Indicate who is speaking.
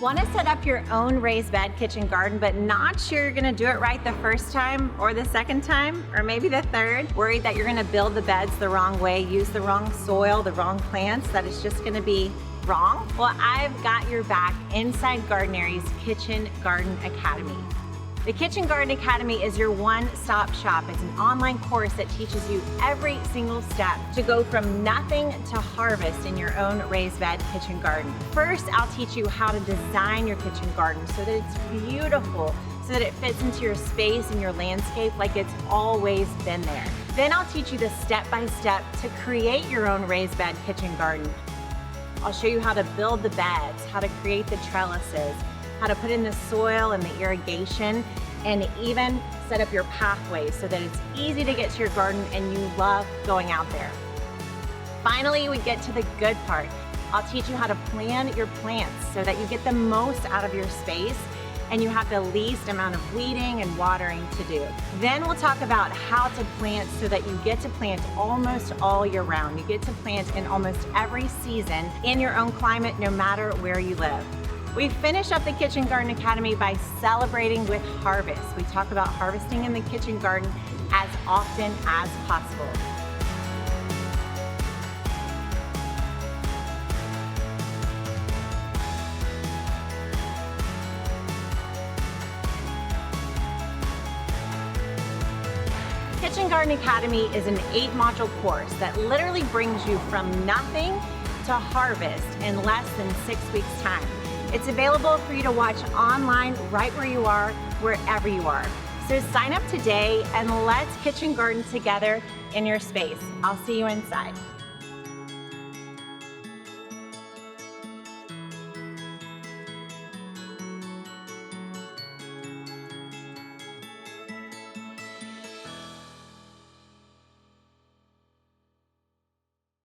Speaker 1: Want to set up your own raised bed kitchen garden, but not sure you're gonna do it right the first time or the second time, or maybe the third? Worried that you're gonna build the beds the wrong way, use the wrong soil, the wrong plants, that it's just gonna be wrong? Well, I've got your back inside Gardenary's Kitchen Garden Academy. The Kitchen Garden Academy is your one-stop shop. It's an online course that teaches you every single step to go from nothing to harvest in your own raised bed kitchen garden. First, I'll teach you how to design your kitchen garden so that it's beautiful, so that it fits into your space and your landscape like it's always been there. Then I'll teach you the step-by-step to create your own raised bed kitchen garden. I'll show you how to build the beds, how to create the trellises, how to put in the soil and the irrigation, and even set up your pathways so that it's easy to get to your garden and you love going out there. Finally, we get to the good part. I'll teach you how to plan your plants so that you get the most out of your space and you have the least amount of weeding and watering to do. Then we'll talk about how to plant so that you get to plant almost all year round. You get to plant in almost every season in your own climate, no matter where you live. We finish up the Kitchen Garden Academy by celebrating with harvest. We talk about harvesting in the kitchen garden as often as possible. Kitchen Garden Academy is an 8-module course that literally brings you from nothing to harvest in less than 6 weeks' time. It's available for you to watch online right where you are, wherever you are. So sign up today and let's kitchen garden together in your space. I'll see you inside.